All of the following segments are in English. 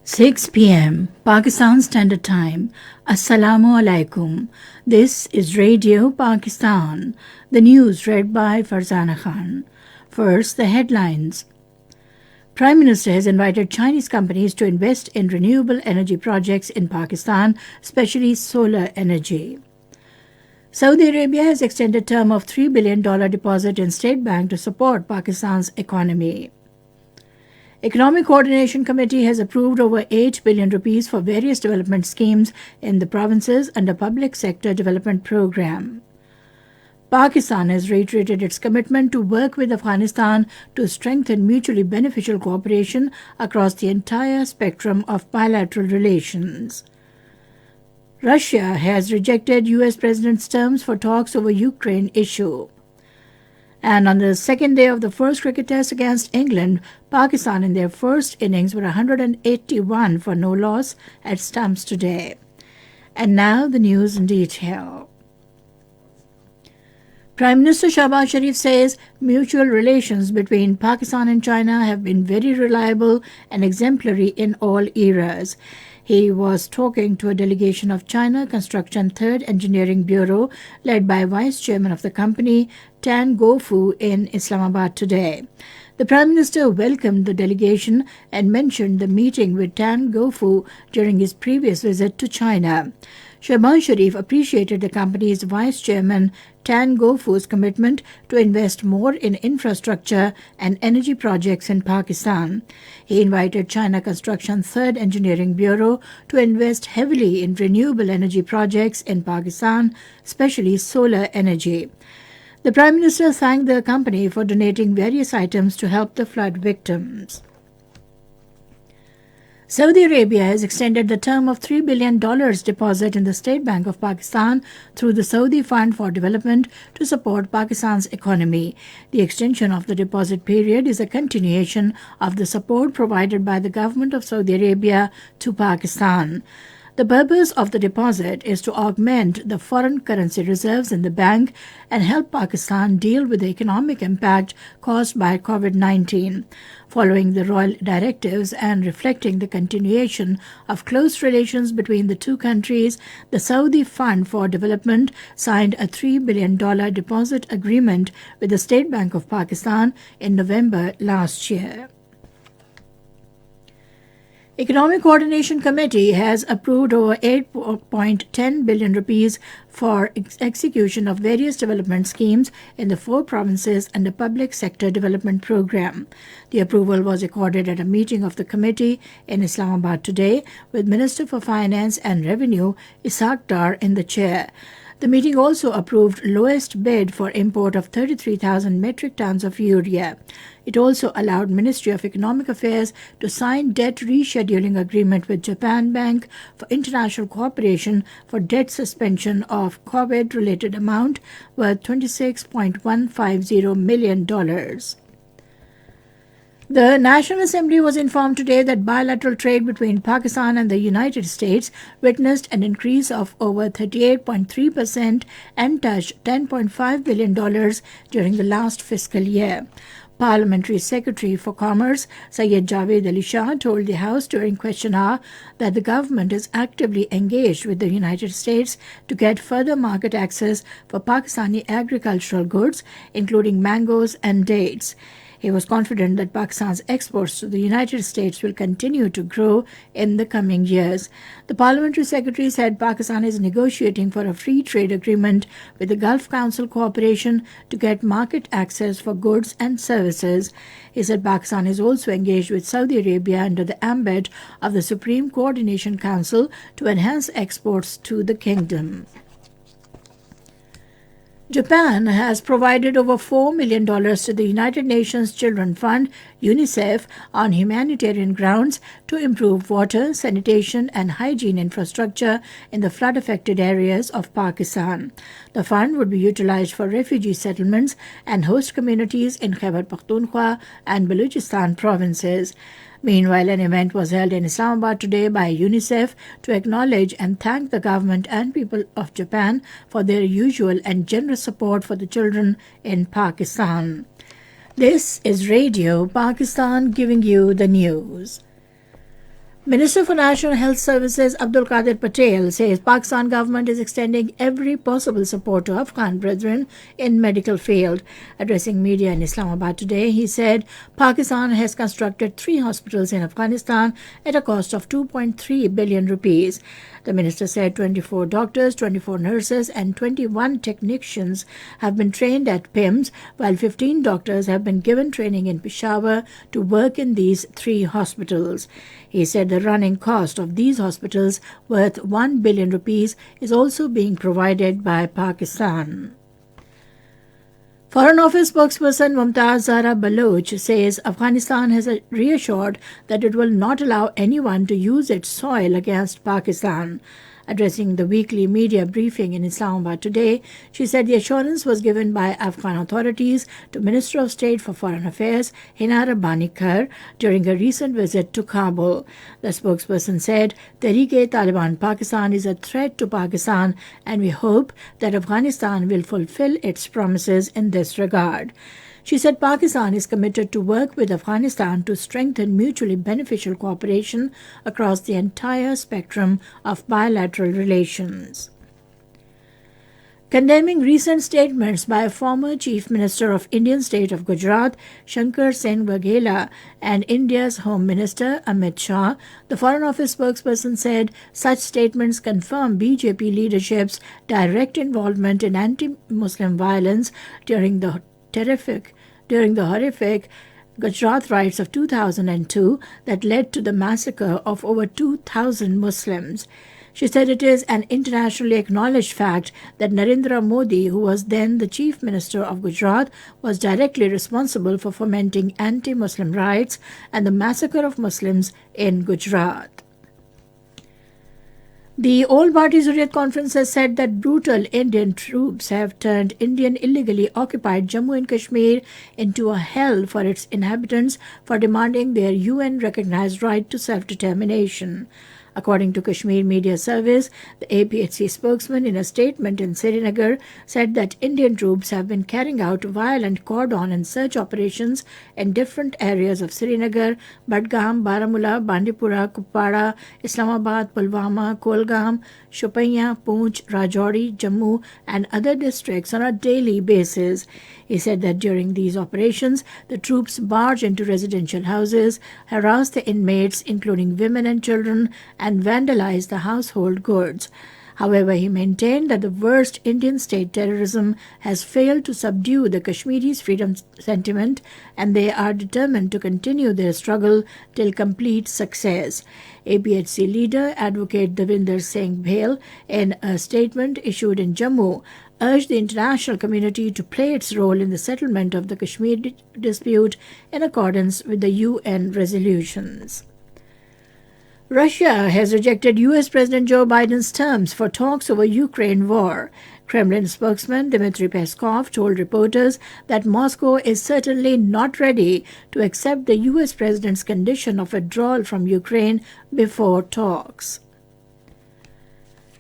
6 p.m. Pakistan Standard Time. Assalamu alaikum. This is Radio Pakistan. The news read by Farzana Khan. First, the headlines. Prime Minister has invited Chinese companies to invest in renewable energy projects in Pakistan, especially solar energy. Saudi Arabia has extended term of $3 billion deposit in State Bank to support Pakistan's economy. Economic Coordination Committee has approved over 8 billion rupees for various development schemes in the provinces under Public Sector Development Program. Pakistan has reiterated its commitment to work with Afghanistan to strengthen mutually beneficial cooperation across the entire spectrum of bilateral relations. Russia has rejected U.S. President's terms for talks over Ukraine issue. And on the second day of the first cricket test against England, Pakistan in their first innings were 181 for no loss at stumps today. And now the news in detail. Prime Minister Shahbaz Sharif says mutual relations between Pakistan and China have been very reliable and exemplary in all eras. He was talking to a delegation of China Construction 3rd Engineering Bureau led by Vice Chairman of the company, Tan Gofu, in Islamabad today. The Prime Minister welcomed the delegation and mentioned the meeting with Tan Gofu during his previous visit to China. Shahbaz Sharif appreciated the company's Vice Chairman Tan Gofu's commitment to invest more in infrastructure and energy projects in Pakistan. He invited China Construction 3rd Engineering Bureau to invest heavily in renewable energy projects in Pakistan, especially solar energy. The Prime Minister thanked the company for donating various items to help the flood victims. Saudi Arabia has extended the term of $3 billion deposit in the State Bank of Pakistan through the Saudi Fund for Development to support Pakistan's economy. The extension of the deposit period is a continuation of the support provided by the government of Saudi Arabia to Pakistan. The purpose of the deposit is to augment the foreign currency reserves in the bank and help Pakistan deal with the economic impact caused by COVID-19. Following the royal directives and reflecting the continuation of close relations between the two countries, the Saudi Fund for Development signed a $3 billion deposit agreement with the State Bank of Pakistan in November last year. Economic Coordination Committee has approved over 8.10 billion rupees for execution of various development schemes in the 4 provinces under Public Sector Development Program. The approval was accorded at a meeting of the committee in Islamabad today, with Minister for Finance and Revenue Ishaq Dar in the chair. The meeting also approved lowest bid for import of 33,000 metric tons of urea. It also allowed Ministry of Economic Affairs to sign debt rescheduling agreement with Japan Bank for international cooperation for debt suspension of COVID-related amount worth $26.150 million. The National Assembly was informed today that bilateral trade between Pakistan and the United States witnessed an increase of over 38.3% and touched $10.5 billion during the last fiscal year. Parliamentary Secretary for Commerce Syed Javed Ali Shah told the House during question hour that the government is actively engaged with the United States to get further market access for Pakistani agricultural goods, including mangoes and dates. He was confident that Pakistan's exports to the United States will continue to grow in the coming years. The Parliamentary Secretary said Pakistan is negotiating for a free trade agreement with the Gulf Council Cooperation to get market access for goods and services. He said Pakistan is also engaged with Saudi Arabia under the ambit of the Supreme Coordination Council to enhance exports to the kingdom. Japan has provided over $4 million to the United Nations Children Fund, UNICEF, on humanitarian grounds to improve water, sanitation and hygiene infrastructure in the flood-affected areas of Pakistan. The fund would be utilized for refugee settlements and host communities in Khyber Pakhtunkhwa and Balochistan provinces. Meanwhile, an event was held in Islamabad today by UNICEF to acknowledge and thank the government and people of Japan for their usual and generous support for the children in Pakistan. This is Radio Pakistan giving you the news. Minister for National Health Services Abdul Qadir Patel says Pakistan government is extending every possible support to Afghan brethren in medical field. Addressing media in Islamabad today, he said Pakistan has constructed 3 hospitals in Afghanistan at a cost of 2.3 billion rupees. The minister said 24 doctors, 24 nurses and 21 technicians have been trained at PIMS, while 15 doctors have been given training in Peshawar to work in these 3 hospitals. He said the running cost of these hospitals, worth 1 billion rupees, is also being provided by Pakistan. Foreign Office spokesperson Mumtaz Zahra Baloch says Afghanistan has reassured that it will not allow anyone to use its soil against Pakistan. Addressing the weekly media briefing in Islamabad today, she said the assurance was given by Afghan authorities to Minister of State for Foreign Affairs Hina Rabbani Kar during a recent visit to Kabul. The spokesperson said Tehreek-e-Taliban Pakistan is a threat to Pakistan and we hope that Afghanistan will fulfill its promises in this regard. She said Pakistan is committed to work with Afghanistan to strengthen mutually beneficial cooperation across the entire spectrum of bilateral relations. Condemning recent statements by a former Chief Minister of Indian state of Gujarat, Shankar Singh Waghela, and India's Home Minister Amit Shah, the Foreign Office spokesperson said such statements confirm BJP leadership's direct involvement in anti-Muslim violence during the horrific Gujarat riots of 2002 that led to the massacre of over 2,000 Muslims. She said it is an internationally acknowledged fact that Narendra Modi, who was then the Chief Minister of Gujarat, was directly responsible for fomenting anti-Muslim riots and the massacre of Muslims in Gujarat. The All Party Hurriyat Conference has said that brutal Indian troops have turned Indian illegally occupied Jammu and Kashmir into a hell for its inhabitants for demanding their UN-recognized right to self-determination. According to Kashmir Media Service, the APHC spokesman in a statement in Srinagar said that Indian troops have been carrying out violent cordon and search operations in different areas of Srinagar, Badgam, Baramulla, Bandipora, Kupwara, Islamabad, Pulwama, Kolgam, Shopaiya, Poonch, Rajouri, Jammu and other districts on a daily basis. He said that during these operations, the troops barge into residential houses, harass the inmates, including women and children, and vandalize the household goods. However, he maintained that the worst Indian state terrorism has failed to subdue the Kashmiris' freedom sentiment and they are determined to continue their struggle till complete success. APHC leader Advocate Davinder Singh Bhel, in a statement issued in Jammu, urged the international community to play its role in the settlement of the Kashmir dispute in accordance with the UN resolutions. Russia has rejected U.S. President Joe Biden's terms for talks over Ukraine war. Kremlin spokesman Dmitry Peskov told reporters that Moscow is certainly not ready to accept the U.S. president's condition of withdrawal from Ukraine before talks.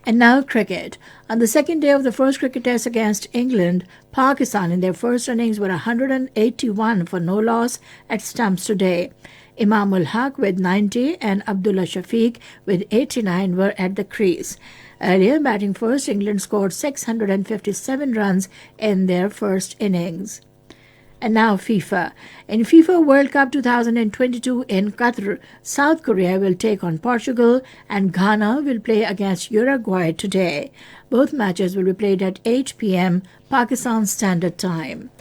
And now cricket. On the second day of the first cricket test against England, Pakistan in their first innings were 181 for no loss at stumps today. Imam ul Haq with 90 and Abdullah Shafiq with 89 were at the crease. Earlier, batting first, England scored 657 runs in their first innings. And now FIFA. In FIFA World Cup 2022 in Qatar, South Korea will take on Portugal and Ghana will play against Uruguay today. Both matches will be played at 8 p.m. Pakistan Standard Time.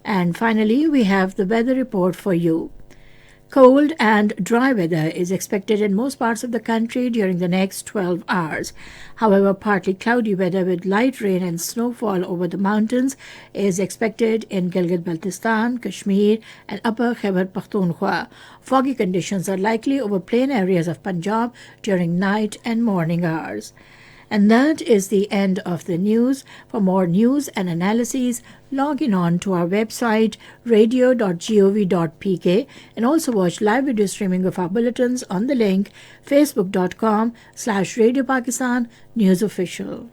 And finally, we have the weather report for you. Cold and dry weather is expected in most parts of the country during the next 12 hours. However, partly cloudy weather with light rain and snowfall over the mountains is expected in Gilgit-Baltistan, Kashmir, and Upper Khyber Pakhtunkhwa. Foggy conditions are likely over plain areas of Punjab during night and morning hours. And that is the end of the news. For more news and analyses, log in on to our website radio.gov.pk and also watch live video streaming of our bulletins on the link facebook.com/Radio Pakistan News Official.